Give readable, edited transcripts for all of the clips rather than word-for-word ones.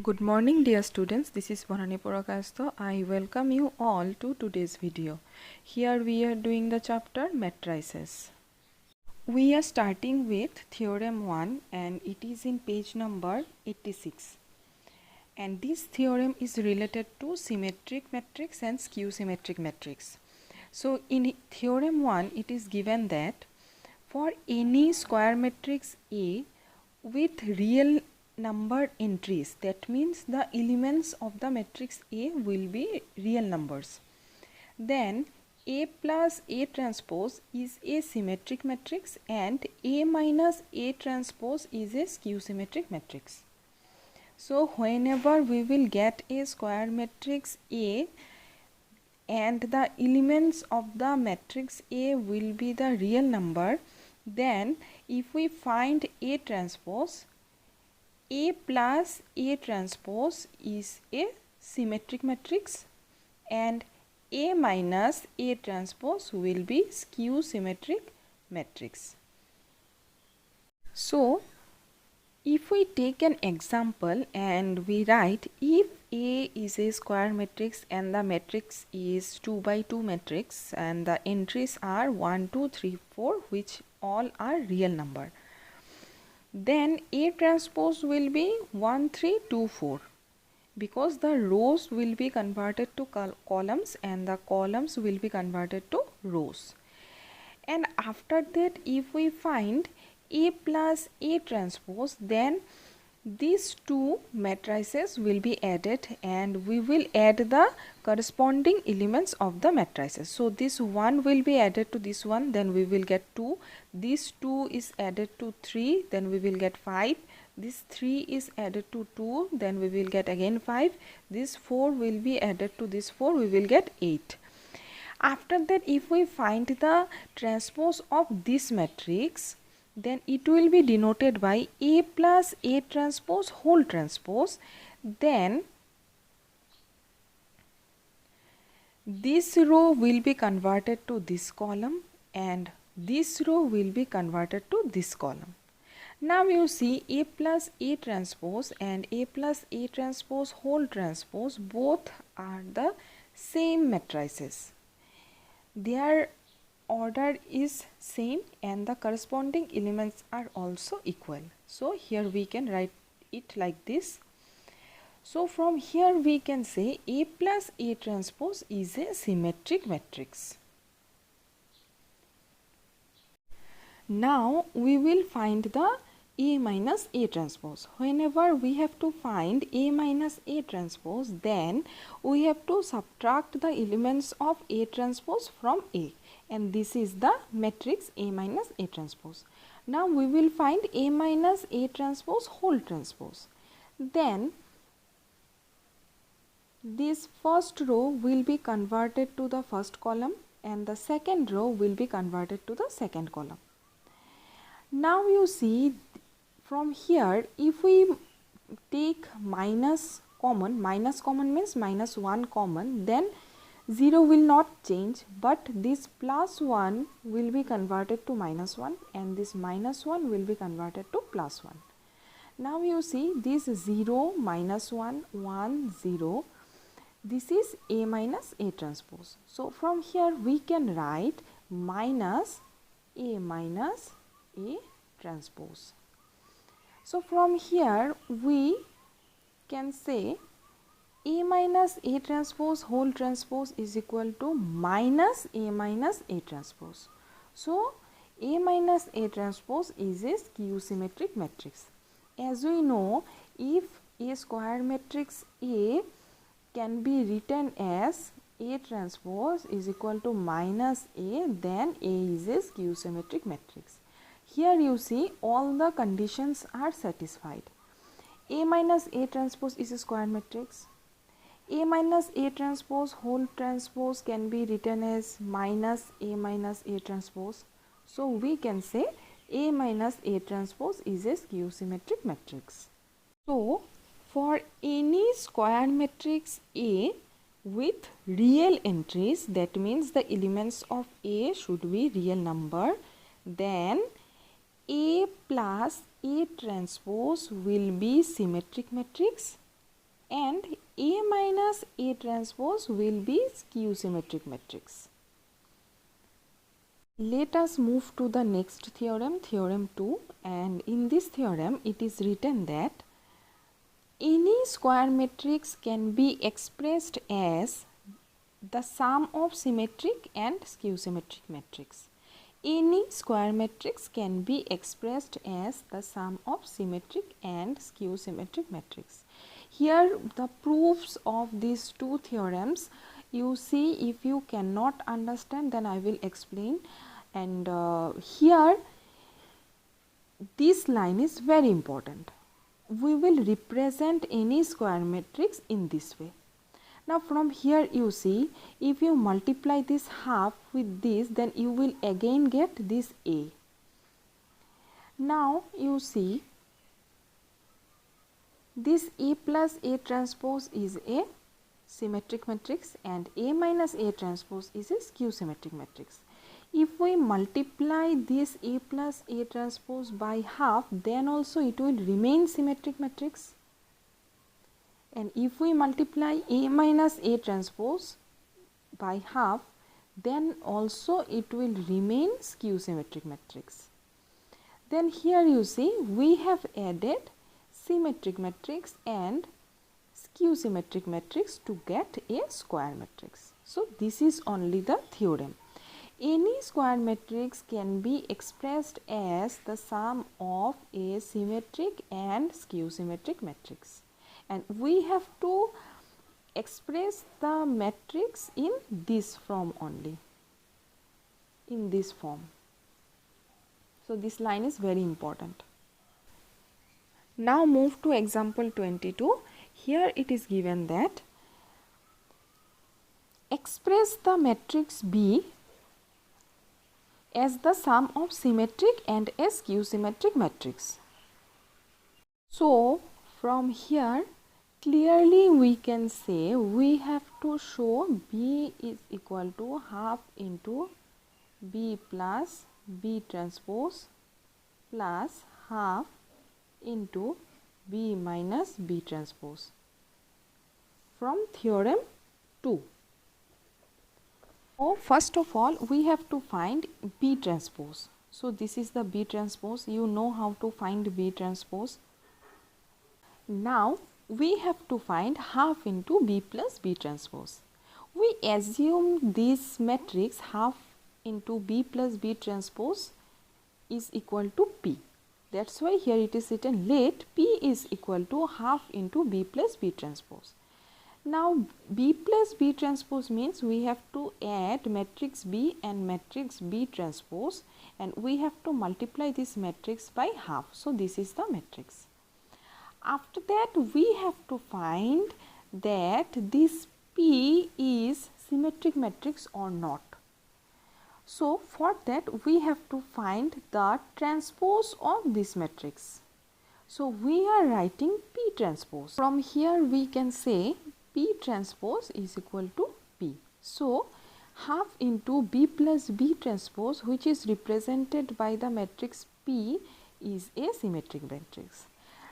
Good morning dear students, this is Bharani Porakasto. I welcome you all to today's video. Here we are doing the chapter matrices. We are starting with theorem 1 and it is in page number 86. And this theorem is related to symmetric matrix and skew symmetric matrix. So in theorem 1 it is given that for any square matrix A with real numbered entries, that means the elements of the matrix A will be real numbers, then A plus A transpose is a symmetric matrix and A minus A transpose is a skew symmetric matrix. So whenever we will get a square matrix A and the elements of the matrix A will be the real number, then if we find A transpose, A plus A transpose is a symmetric matrix and A minus A transpose will be skew symmetric matrix. So if we take an example and we write, if A is a square matrix and the matrix is 2 by 2 matrix and the entries are 1, 2, 3, 4 which all are real number, then A transpose will be 1, 3, 2, 4 because the rows will be converted to columns and the columns will be converted to rows. And after that if we find A plus A transpose, then these two matrices will be added and we will add the corresponding elements of the matrices. So this 1 will be added to this one, then we will get 2. This 2 is added to 3, then we will get 5. This 3 is added to 2, then we will get again 5. This 4 will be added to this 4, we will get 8. After that if we find the transpose of this matrix, then it will be denoted by A plus A transpose whole transpose. Then this row will be converted to this column and this row will be converted to this column. Now you see A plus A transpose and A plus A transpose whole transpose both are the same matrices. Their order is same and the corresponding elements are also equal. So here we can write it like this. So from here we can say A plus A transpose is a symmetric matrix. Now we will find the A minus A transpose. Whenever we have to find A minus A transpose, then we have to subtract the elements of A transpose from A, and this is the matrix A minus A transpose. Now we will find A minus A transpose whole transpose. Then this first row will be converted to the first column and the second row will be converted to the second column. Now you see from here if we take minus common means minus 1 common, then 0 will not change, but this plus 1 will be converted to minus 1 and this minus 1 will be converted to plus 1. Now you see this 0 minus 1 1 0, this is A minus A transpose. So from here we can write minus A transpose. So from here we can say A minus A transpose whole transpose is equal to minus A minus A transpose. So A minus A transpose is a skew symmetric matrix. As we know, if a square matrix A can be written as A transpose is equal to minus A, then A is a skew symmetric matrix. Here you see all the conditions are satisfied. A minus A transpose is a square matrix. A minus A transpose whole transpose can be written as minus A transpose. So we can say A minus A transpose is a skew symmetric matrix. So for any square matrix A with real entries, that means the elements of A should be real number, then A plus A transpose will be symmetric matrix and A minus A transpose will be skew symmetric matrix. Let us move to the next theorem, theorem 2, and in this theorem it is written that any square matrix can be expressed as the sum of symmetric and skew symmetric matrix. Any square matrix can be expressed as the sum of symmetric and skew symmetric matrix. Here the proofs of these two theorems, you see, if you cannot understand then I will explain. And here this line is very important. We will represent any square matrix in this way. Now from here you see, if you multiply this half with this, then you will again get this A. Now you see, this A plus A transpose is a symmetric matrix and A minus A transpose is a skew symmetric matrix. If we multiply this A plus A transpose by half, then also it will remain symmetric matrix. And if we multiply A minus A transpose by half, then also it will remain skew symmetric matrix. Then here you see, we have added symmetric matrix and skew symmetric matrix to get a square matrix. So this is only the theorem. Any square matrix can be expressed as the sum of a symmetric and skew symmetric matrix. And we have to express the matrix in this form only, in this form. So this line is very important. Now move to example 22. Here it is given that express the matrix B as the sum of symmetric and a skew symmetric matrix. So from here clearly we can say we have to show B is equal to half into B plus B transpose plus half into B minus B transpose from theorem 2. So first of all we have to find B transpose. So this is the B transpose. You know how to find B transpose. Now we have to find half into B plus B transpose. We assume this matrix half into B plus B transpose is equal to P. That's why here it is written, let P is equal to half into B plus B transpose. Now B plus B transpose means we have to add matrix B and matrix B transpose, and we have to multiply this matrix by half. So this is the matrix. After that we have to find that this P is symmetric matrix or not. So for that we have to find the transpose of this matrix. So we are writing P transpose. From here we can say P transpose is equal to P. So half into B plus B transpose, which is represented by the matrix P, is a symmetric matrix.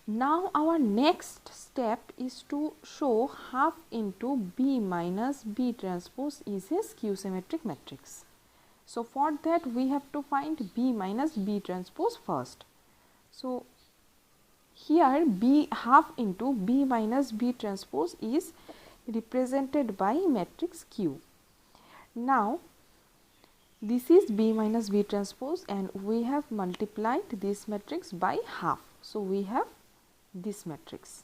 Now our next step is to show half into B minus B transpose is a skew symmetric matrix. So for that we have to find B minus B transpose first. So here B half into B minus B transpose is represented by matrix Q. Now this is B minus B transpose and we have multiplied this matrix by half. So we have this matrix.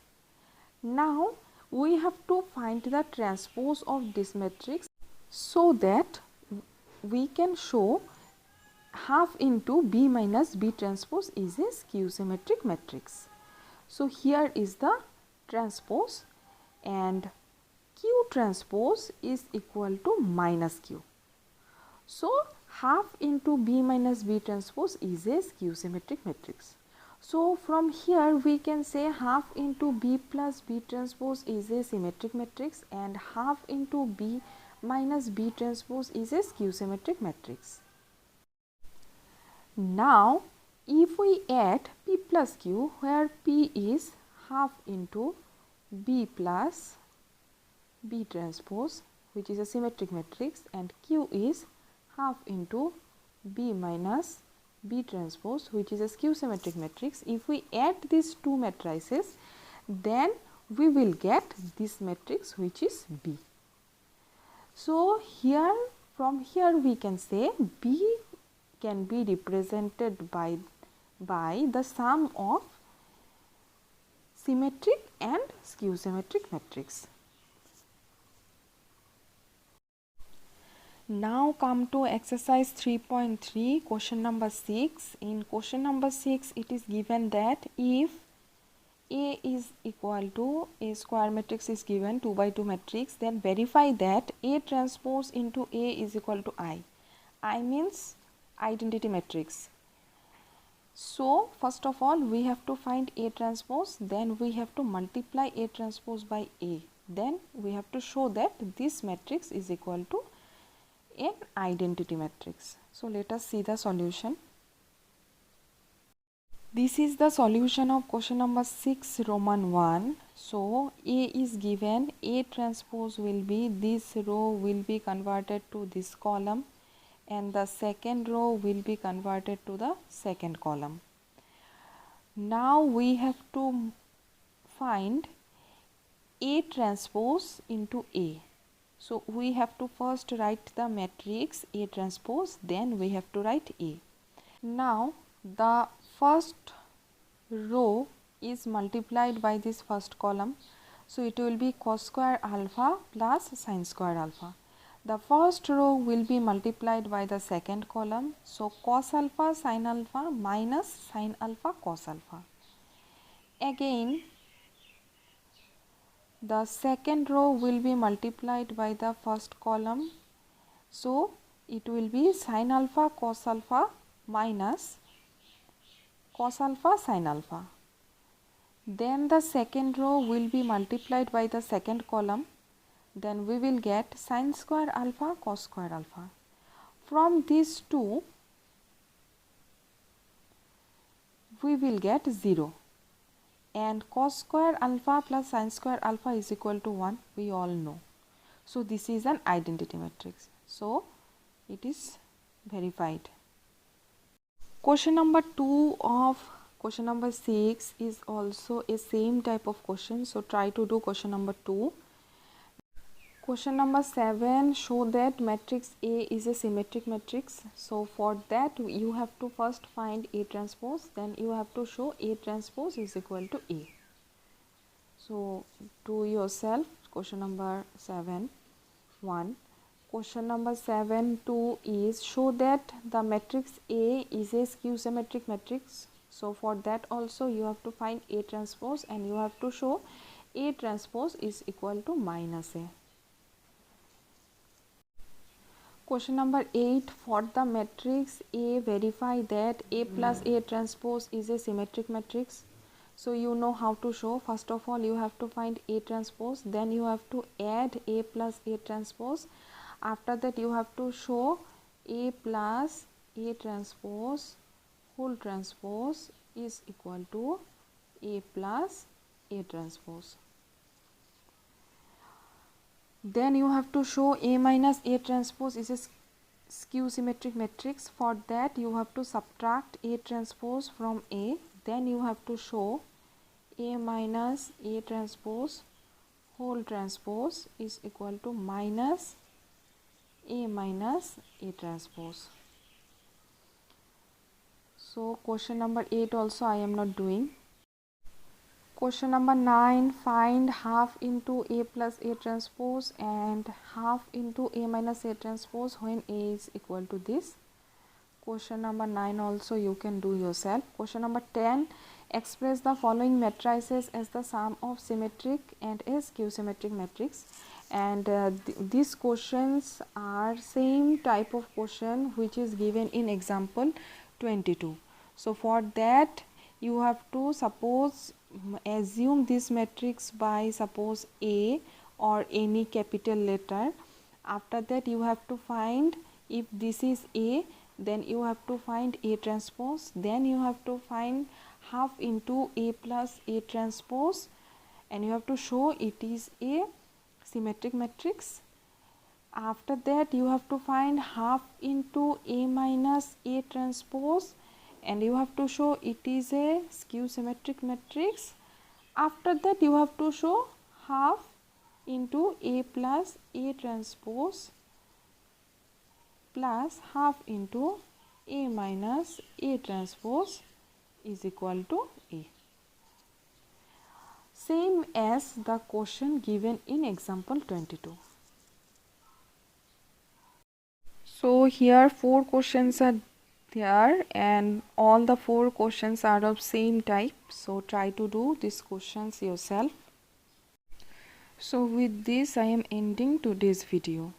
Now we have to find the transpose of this matrix so that we can show half into B minus B transpose is a skew symmetric matrix. So here is the transpose, and Q transpose is equal to minus Q. So half into B minus B transpose is a skew symmetric matrix. So from here we can say half into B plus B transpose is a symmetric matrix and half into B minus B transpose is a skew symmetric matrix. Now if we add P plus Q, where P is half into B plus B transpose, which is a symmetric matrix, and Q is half into B minus B transpose, which is a skew symmetric matrix. If we add these two matrices, then we will get this matrix, which is B. So here, from here we can say B can be represented by the sum of symmetric and skew symmetric matrix. Now come to exercise 3.3, question number 6. In question number 6, it is given that if A is equal to A square matrix is given 2 by 2 matrix, then verify that A transpose into A is equal to I. I means identity matrix. So first of all we have to find A transpose, then we have to multiply A transpose by A. Then we have to show that this matrix is equal to an identity matrix. So let us see the solution. This is the solution of question number 6 Roman 1. So A is given, A transpose will be, this row will be converted to this column and the second row will be converted to the second column. Now we have to find A transpose into A. So we have to first write the matrix A transpose, then we have to write A. Now the first row is multiplied by this first column, so it will be cos square alpha plus sin square alpha. The first row will be multiplied by the second column, so cos alpha sin alpha minus sin alpha cos alpha. Again the second row will be multiplied by the first column, so it will be sin alpha cos alpha minus cos alpha sin alpha. Then the second row will be multiplied by the second column, then we will get sin square alpha cos square alpha. From these two we will get 0. And cos square alpha plus sin square alpha is equal to 1, we all know. So this is an identity matrix. So it is verified. Question number 2 of question number 6 is also a same type of question. So try to do question number 2. Question number 7, show that matrix A is a symmetric matrix. So for that you have to first find A transpose, then you have to show A transpose is equal to A. So do yourself question number 7 1. Question number 7 2 is show that the matrix A is a skew symmetric matrix. So for that also you have to find A transpose and you have to show A transpose is equal to minus A. Question number 8, for the matrix A, verify that A plus A transpose is a symmetric matrix. So you know how to show. First of all you have to find A transpose, then you have to add A plus A transpose. After that you have to show A plus A transpose whole transpose is equal to A plus A transpose. Then you have to show A minus A transpose is a skew symmetric matrix. For that you have to subtract A transpose from A. Then you have to show A minus A transpose whole transpose is equal to minus A minus A transpose. So question number 8 also I am not doing. Question number 9, find half into A plus A transpose and half into A minus A transpose when A is equal to this. Question number 9 also you can do yourself. Question number 10, express the following matrices as the sum of symmetric and a skew symmetric matrix. And these questions are same type of question which is given in example 22. So for that you have to assume this matrix by suppose A or any capital letter. After that you have to find, if this is A, then you have to find A transpose, then you have to find half into A plus A transpose and you have to show it is a symmetric matrix. After that you have to find half into A minus A transpose, and you have to show it is a skew symmetric matrix. After that you have to show half into A plus A transpose plus half into A minus A transpose is equal to A. Same as the question given in example 22. So here 4 questions are there, and all the 4 questions are of same type. So try to do these questions yourself. So with this I am ending today's video.